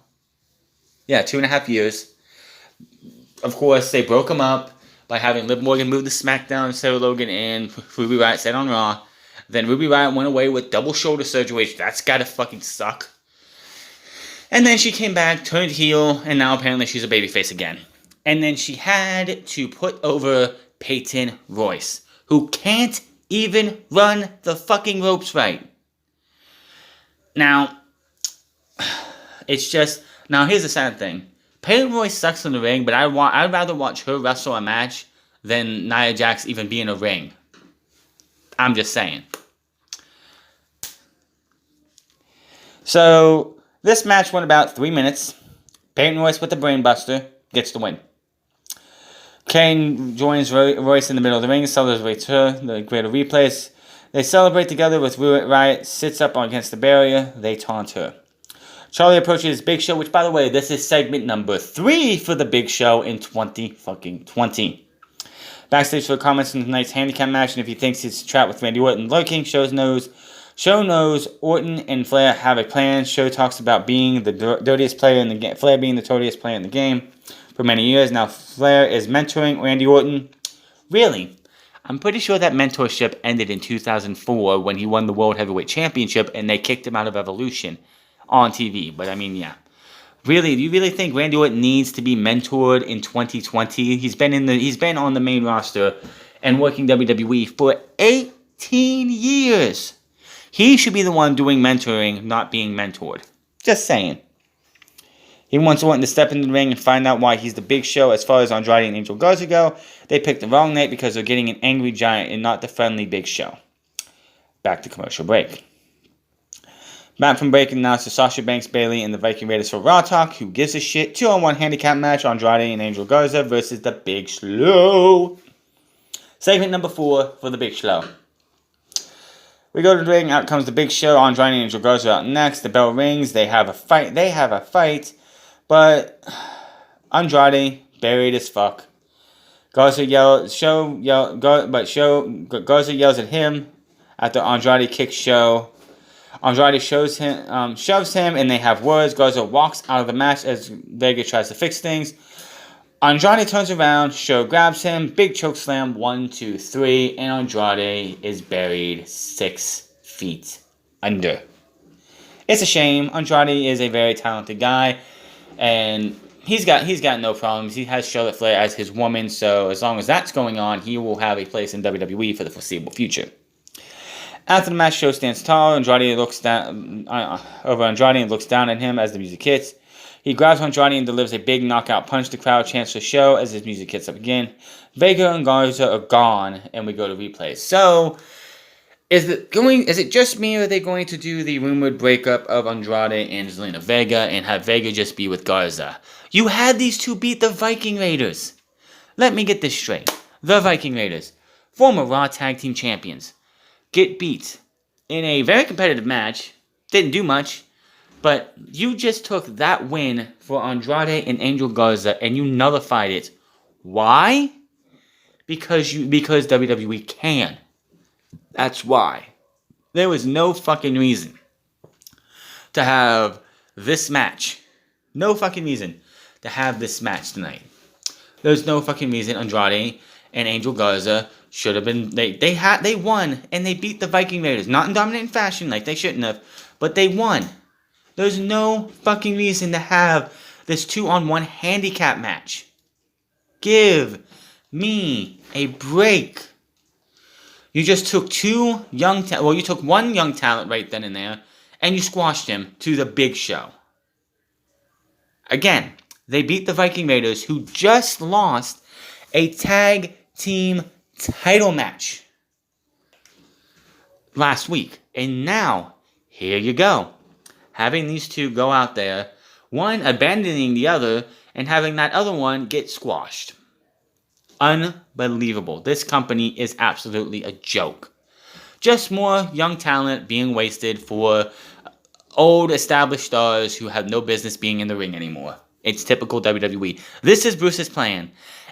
Yeah, 2.5 years. Of course, they broke him up by having Liv Morgan move to SmackDown, Sarah Logan and Ruby Riott stayed on Raw. Then Ruby Riott went away with double shoulder surgery, which that's gotta fucking suck. And then she came back, turned heel, and now apparently she's a babyface again. And then she had to put over Peyton Royce, who can't even run the fucking ropes right. Now, it's just... Now, here's the sad thing. Peyton Royce sucks in the ring, but I'd rather watch her wrestle a match than Nia Jax even be in a ring. I'm just saying. So, this match went about 3 minutes. Peyton Royce with the brainbuster gets the win. Kane joins Royce in the middle of the ring, celebrates her, the greater replays. They celebrate together with Riott, sits up against the barrier, they taunt her. Charlie approaches Big Show, which, by the way, this is segment number 3 for the Big Show in 2020. Backstage for comments on tonight's handicap match, and if he thinks it's a trap with Randy Orton lurking, Show knows Orton and Flair have a plan. Show talks about being the dirtiest player in the game, Flair being the dirtiest player in the game for many years. Now Flair is mentoring Randy Orton. Really? I'm pretty sure that mentorship ended in 2004 when he won the World Heavyweight Championship and they kicked him out of Evolution on TV. But I mean, yeah. Really, do you really think Randy Orton needs to be mentored in 2020? He's been on the main roster and working WWE for 18 years. He should be the one doing mentoring, not being mentored. Just saying. He wants Orton to step into the ring and find out why he's the Big Show. As far as Andrade and Angel Garza go, they picked the wrong night because they're getting an angry giant and not the friendly Big Show. Back to commercial break. Back from break and now to Sasha Banks, Bayley, and the Viking Raiders for Raw Talk. Who gives a shit? 2-on-1 handicap match. Andrade and Angel Garza versus the Big Show. Segment number 4 for the Big Show. We go to the ring. Out comes the Big Show. Andrade and Angel Garza out next. The bell rings. They have a fight. But Andrade buried as fuck. Garza yells at him after Andrade kicks Show. Andrade shoves him, and they have words. Garza walks out of the match as Vega tries to fix things. Andrade turns around, Show grabs him, big choke slam, 1, 2, 3, and Andrade is buried 6 feet under. It's a shame. Andrade is a very talented guy, and he's got no problems. He has Charlotte Flair as his woman, so as long as that's going on, he will have a place in WWE for the foreseeable future. After the match, Show stands tall. Andrade looks down and looks down at him as the music hits. He grabs Andrade and delivers a big knockout punch. The crowd chants for Show as his music hits up again. Vega and Garza are gone, and we go to replays. So, is it just me, or are they going to do the rumored breakup of Andrade and Zelina Vega and have Vega just be with Garza? You had these two beat the Viking Raiders. Let me get this straight. The Viking Raiders, former Raw Tag Team Champions, get beat in a very competitive match. Didn't do much, but you just took that win for Andrade and Angel Garza and you nullified it. Why? Because WWE can. That's why. There was no fucking reason to have this match. No fucking reason to have this match tonight. There's no fucking reason Andrade and Angel Garza should have been. They won and they beat the Viking Raiders. Not in dominant fashion like they shouldn't have, but they won. There's no fucking reason to have this 2-on-1 handicap match. Give me a break. You just took you took one young talent right then and there, and you squashed him to the Big Show. Again, They beat the Viking Raiders, who just lost a tag team title match last week. And now, here you go. Having these two go out there, one abandoning the other, and having that other one get squashed. Unbelievable. This company is absolutely a joke. Just more young talent being wasted for old established stars who have no business being in the ring anymore. It's typical WWE. This is Bruce's plan.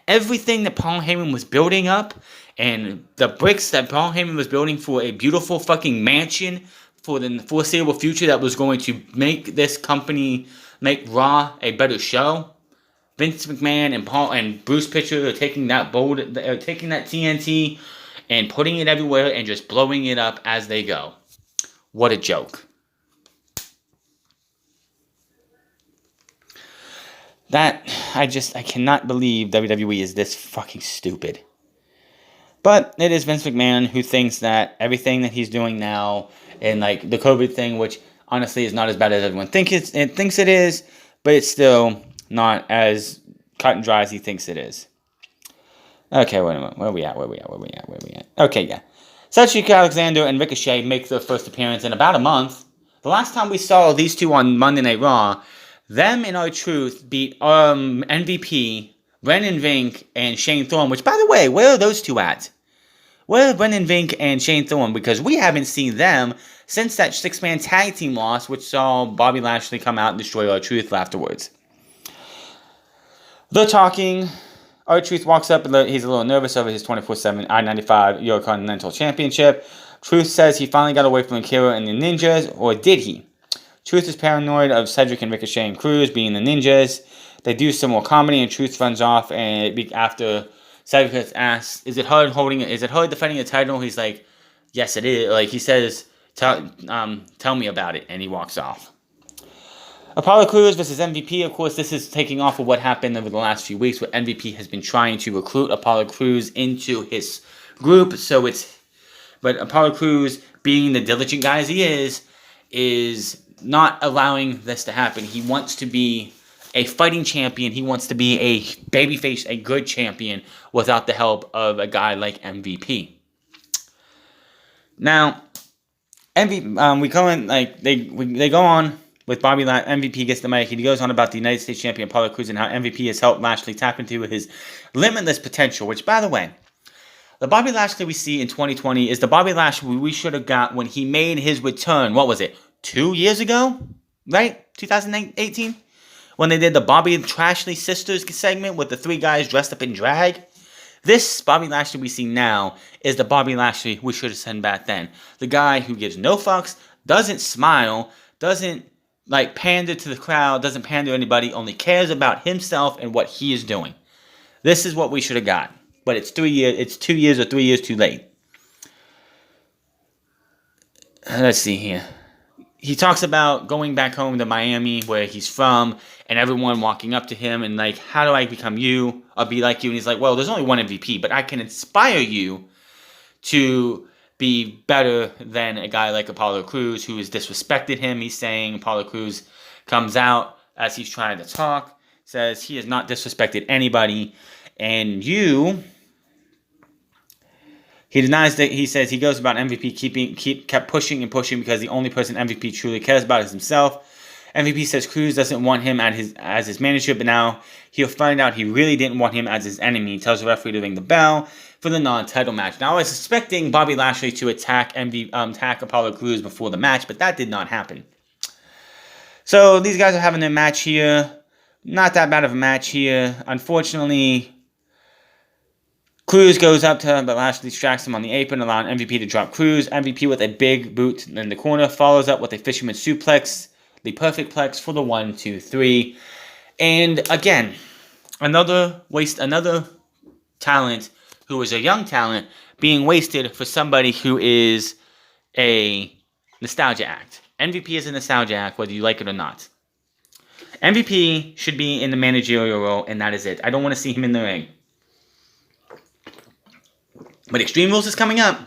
Everything that Paul Heyman was building up, and the bricks that Paul Heyman was building for a beautiful fucking mansion for the foreseeable future that was going to make this company, make Raw a better show. Vince McMahon and Bruce Pritchard are taking that TNT and putting it everywhere and just blowing it up as they go. What a joke. I cannot believe WWE is this fucking stupid. But it is Vince McMahon who thinks that everything that he's doing now, and like the COVID thing, which honestly is not as bad as everyone thinks it is, but it's still not as cut and dry as he thinks it is. Okay, wait a minute. Where are we at? Okay, yeah. Cedric Alexander and Ricochet make their first appearance in about a month. The last time we saw these two on Monday Night Raw, them and R-Truth beat MVP, Brendan Vink, and Shane Thorne, which, by the way, where are those two at? Where are Brendan Vink and Shane Thorne? Because we haven't seen them since that six-man tag team loss, which saw Bobby Lashley come out and destroy R-Truth afterwards. They're talking. R-Truth walks up and he's a little nervous over his 24/7 I-95 Eurocontinental Championship. Truth says he finally got away from Akira and the Ninjas, or did he? Truth is paranoid of Cedric and Ricochet and Cruz being the Ninjas. They do some more comedy and Truth runs off, and after Cedric gets asked, is it hard defending the title? He's like, yes it is. Like he says, tell me about it, and he walks off. Apollo Crews versus MVP. Of course, this is taking off of what happened over the last few weeks, where MVP has been trying to recruit Apollo Crews into his group. But Apollo Crews, being the diligent guy as he is not allowing this to happen. He wants to be a fighting champion. He wants to be a babyface, a good champion, without the help of a guy like MVP. Now, they go on. With Bobby MVP gets the mic, he goes on about the United States champion Apollo Crews and how MVP has helped Lashley tap into his limitless potential, which, by the way, the Bobby Lashley we see in 2020 is the Bobby Lashley we should have got when he made his return, what was it, 2 years ago? Right? 2018? When they did the Bobby Trashley Sisters segment with the three guys dressed up in drag? This Bobby Lashley we see now is the Bobby Lashley we should have sent back then. The guy who gives no fucks, doesn't smile, doesn't pander to the crowd, doesn't pander to anybody, only cares about himself and what he is doing. This is what we should have got. But it's 2 years or 3 years too late. Let's see here. He talks about going back home to Miami, where he's from, and everyone walking up to him and how do I become you? I'll be like you. And he's like, well, there's only one MVP, but I can inspire you to be better than a guy like Apollo Crews who has disrespected him. He's saying Apollo Crews comes out as he's trying to talk, says he has not disrespected anybody, and he denies that. He says he goes about MVP kept pushing and pushing because the only person MVP truly cares about is himself. MVP says Crews doesn't want him as his manager, but now he'll find out he really didn't want him as his enemy. He tells the referee to ring the bell for the non-title match. Now, I was expecting Bobby Lashley to attack Apollo Crews before the match, but that did not happen. So, these guys are having their match here. Not that bad of a match here. Unfortunately, Crews goes up to him, but Lashley distracts him on the apron, allowing MVP to drop Crews. MVP with a big boot in the corner follows up with a fisherman suplex, the perfect plex for the 1, 2, 3. And again, another talent who is a young talent being wasted for somebody who is a nostalgia act. MVP is a nostalgia act, whether you like it or not. MVP should be in the managerial role, and that is it. I don't want to see him in the ring. But Extreme Rules is coming up,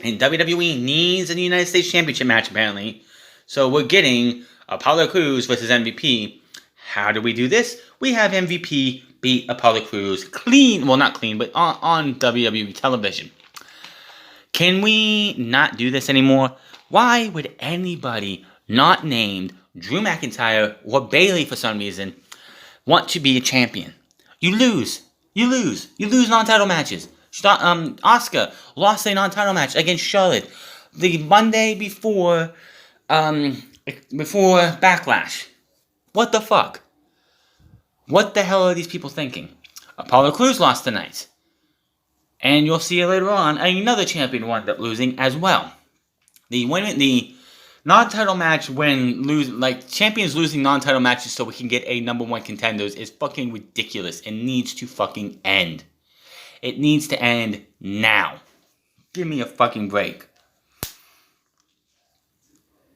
and WWE needs a United States Championship match, apparently. So we're getting Apollo Crews versus MVP. How do we do this? we have MVP beat Apollo Crews clean, well not clean, but on WWE television. Can we not do this anymore? Why would anybody not named Drew McIntyre or Bayley for some reason want to be a champion? You lose. You lose non-title matches. Asuka lost a non-title match against Charlotte the Monday before Backlash. What the fuck? What the hell are these people thinking? Apollo Crews lost tonight. And you'll see later on, another champion wound up losing as well. The non-title match champions losing non-title matches so we can get a number one contenders is fucking ridiculous and needs to fucking end. It needs to end now. Give me a fucking break.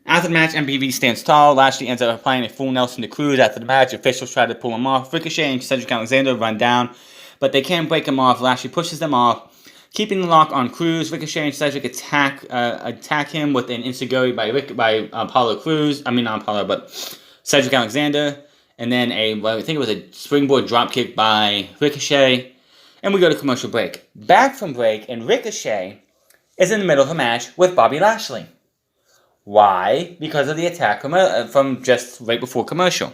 After the match, MPV stands tall. Lashley ends up applying a full Nelson to Crews. After the match, officials try to pull him off. Ricochet and Cedric Alexander run down, but they can't break him off. Lashley pushes them off, keeping the lock on Crews. Ricochet and Cedric attack him with an enziguri by Apollo Crews. I mean, not Apollo, but Cedric Alexander. And then I think it was a springboard dropkick by Ricochet. And we go to commercial break. Back from break, and Ricochet is in the middle of a match with Bobby Lashley. Why? Because of the attack from just right before commercial.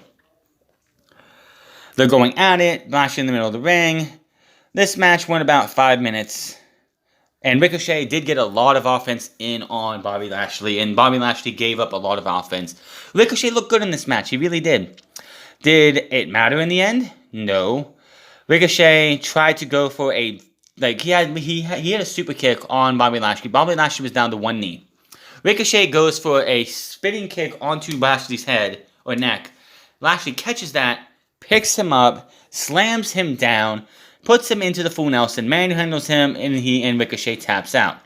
They're going at it. Lashley in the middle of the ring. This match went about 5 minutes. And Ricochet did get a lot of offense in on Bobby Lashley. And Bobby Lashley gave up a lot of offense. Ricochet looked good in this match. He really did. Did it matter in the end? No. Ricochet tried to go for he had a super kick on Bobby Lashley. Bobby Lashley was down to one knee. Ricochet goes for a spinning kick onto Lashley's head or neck. Lashley catches that, picks him up, slams him down, puts him into the full Nelson, manhandles him, and Ricochet taps out.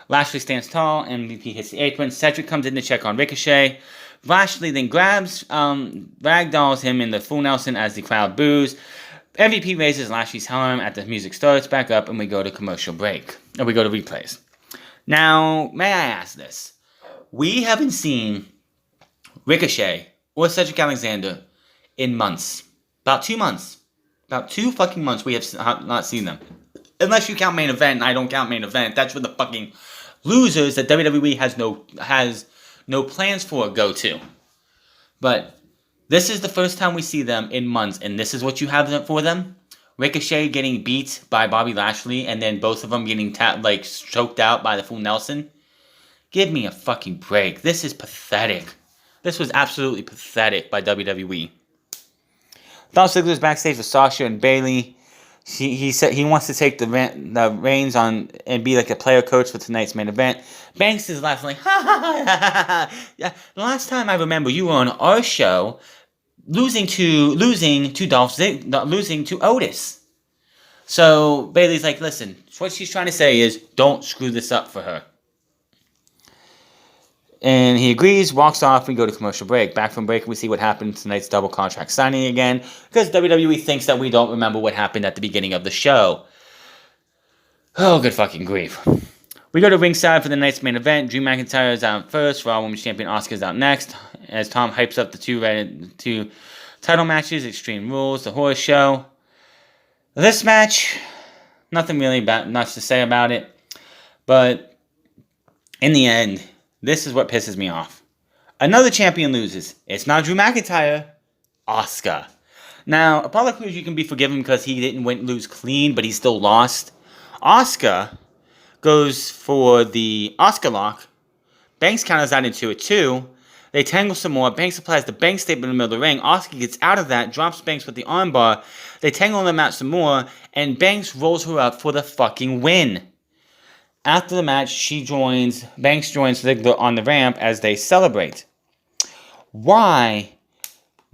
Lashley stands tall, MVP hits the apron. Cedric comes in to check on Ricochet. Lashley then ragdolls him in the full Nelson as the crowd boos. MVP raises Lashley's arm as the music starts back up, and we go to commercial break. And we go to replays. Now, may I ask this? We haven't seen Ricochet or Cedric Alexander in months. About 2 months. About 2 fucking months we have not seen them. Unless you count main event, and I don't count main event. That's where the fucking losers that WWE has no plans for go to. But this is the first time we see them in months, and this is what you have for them? Ricochet getting beat by Bobby Lashley, and then both of them getting choked out by the full Nelson. Give me a fucking break. This is pathetic. This was absolutely pathetic by WWE. Dolph Ziggler's backstage with Sasha and Bayley. He said he wants to take the reins on and be like a player coach for tonight's main event. Banks is laughing like, ha ha ha ha ha. Yeah, the last time I remember you were on our show, losing to Otis. So Bayley's like, listen, what she's trying to say is, don't screw this up for her. And he agrees, walks off, we go to commercial break. Back from break, we see what happened tonight's double contract signing again, because WWE thinks that we don't remember what happened at the beginning of the show. Oh, good fucking grief. We go to ringside for the night's main event. Drew McIntyre is out first. Raw Women's Champion Asuka is out next. As Tom hypes up the two title matches, Extreme Rules, the Horror Show. This match, nothing really much to say about it. But in the end, this is what pisses me off. Another champion loses. It's not Drew McIntyre, Asuka. Now, Apollo Crews, you can be forgiven because he didn't lose clean, but he still lost. Asuka goes for the Asuka lock. Banks counters that into it too. They tangle some more. Banks applies the Banks statement in the middle of the ring. Asuka gets out of that, drops Banks with the armbar. They tangle them out some more, and Banks rolls her up for the fucking win. After the match, Banks joins Ziggler on the ramp as they celebrate. Why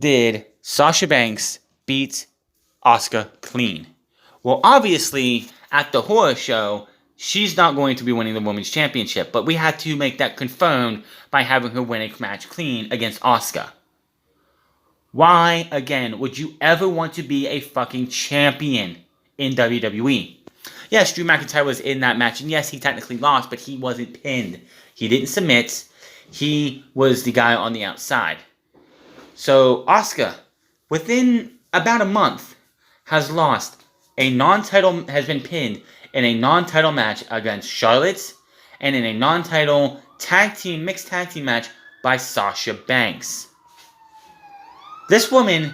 did Sasha Banks beat Asuka clean? Well, obviously, at the Horror Show, she's not going to be winning the Women's Championship, but we had to make that confirmed by having her win a match clean against Asuka. Why, again, would you ever want to be a fucking champion in WWE? Yes, Drew McIntyre was in that match, and yes, he technically lost, but he wasn't pinned. He didn't submit. He was the guy on the outside. So, Asuka, within about a month, has been pinned in a non-title match against Charlotte and in a non-title mixed tag team match by Sasha Banks. This woman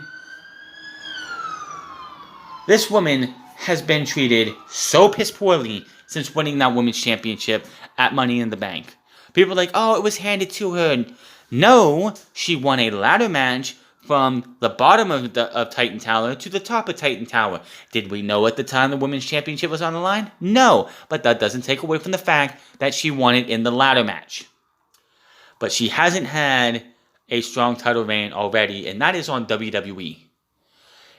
has been treated so piss poorly since winning that women's championship at Money in the Bank. People are like, oh, it was handed to her. No, she won a ladder match from the bottom of Titan Tower to the top of Titan Tower. Did we know at the time the women's championship was on the line? No, but that doesn't take away from the fact that she won it in the ladder match. But she hasn't had a strong title reign already, and that is on WWE.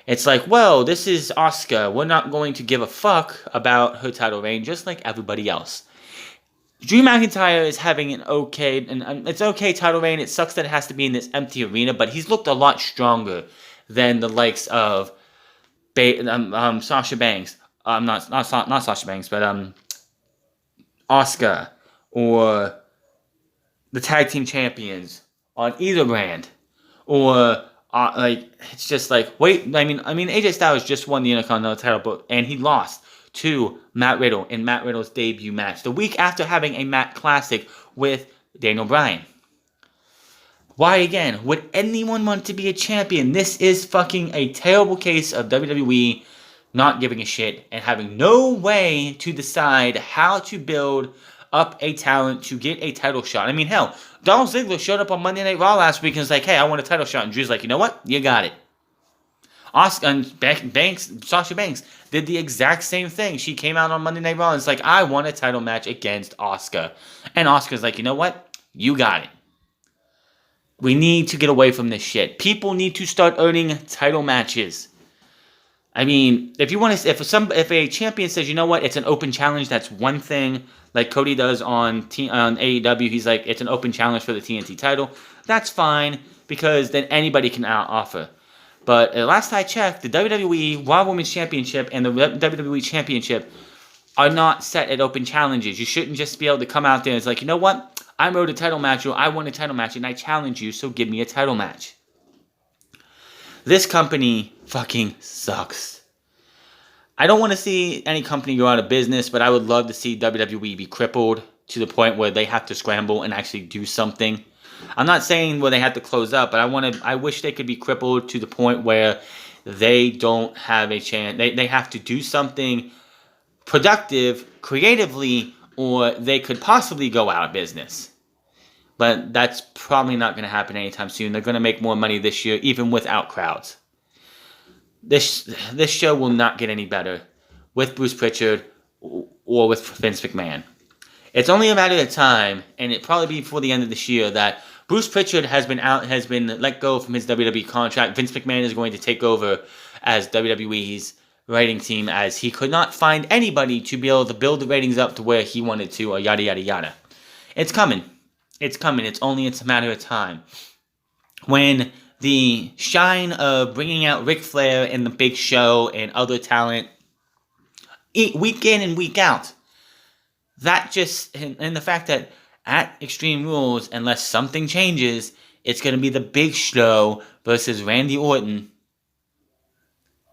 It's like, well, this is Asuka. We're not going to give a fuck about her title reign, just like everybody else. Drew McIntyre is having an okay, and it's okay title reign. It sucks that it has to be in this empty arena, but he's looked a lot stronger than the likes of Sasha Banks. Not Sasha Banks, but Asuka or the tag team champions on either brand, or it's just like, wait, I mean, AJ Styles just won the Intercontinental title, and he lost to Matt Riddle in Matt Riddle's debut match the week after having a Matt Classic with Daniel Bryan. Why again would anyone want to be a champion? This is fucking a terrible case of WWE not giving a shit and having no way to decide how to build up a talent to get a title shot. I mean, hell, Dolph Ziggler showed up on Monday Night Raw last week and was like, hey, I want a title shot. And Drew's like, you know what? You got it. Sasha Banks did the exact same thing. She came out on Monday Night Raw and it's like, I want a title match against Asuka. And Asuka's like, you know what? You got it. We need to get away from this shit. People need to start earning title matches. I mean, if a champion says, you know what, it's an open challenge, that's one thing. Like Cody does on AEW, he's like, it's an open challenge for the TNT title. That's fine, because then anybody can offer. But last I checked, the WWE Raw Women's Championship and the WWE Championship are not set at open challenges. You shouldn't just be able to come out there and it's like, you know what, I wrote a title match, or I won a title match, and I challenge you, so give me a title match. This company fucking sucks. I don't want to see any company go out of business, but I would love to see WWE be crippled to the point where they have to scramble and actually do something. I'm not saying where they have to close up, but I wish they could be crippled to the point where they don't have a chance. They have to do something productive, creatively, or they could possibly go out of business. But that's probably not going to happen anytime soon. They're going to make more money this year, even without crowds. This show will not get any better with Bruce Pritchard or with Vince McMahon. It's only a matter of time, and it'll probably be before the end of this year, that Bruce Pritchard has been let go from his WWE contract. Vince McMahon is going to take over as WWE's writing team, as he could not find anybody to be able to build the ratings up to where he wanted to, or yada yada yada. It's coming. It's coming. It's a matter of time. When the shine of bringing out Ric Flair and the Big Show and other talent week in and week out, and the fact that at Extreme Rules, unless something changes, it's going to be the Big Show versus Randy Orton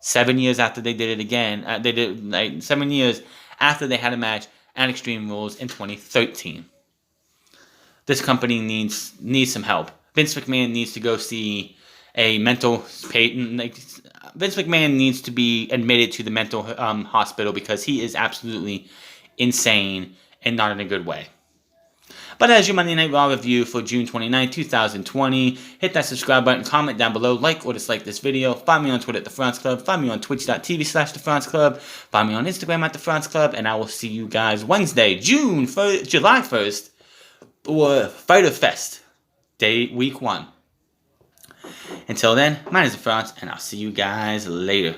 7 years after they did it again. 7 years after they had a match at Extreme Rules in 2013. This company needs some help. Vince McMahon needs to go see a mental patient. Vince McMahon needs to be admitted to the mental hospital, because he is absolutely insane and not in a good way. But as your Monday Night Raw review for June 29, 2020, hit that subscribe button, comment down below, like or dislike this video. Find me on Twitter at The France Club. Find me on twitch.tv/The France Club. Find me on Instagram at The France Club. And I will see you guys Wednesday, July 1st, or Fighter Fest, week 1. Until then, my name is France, and I'll see you guys later.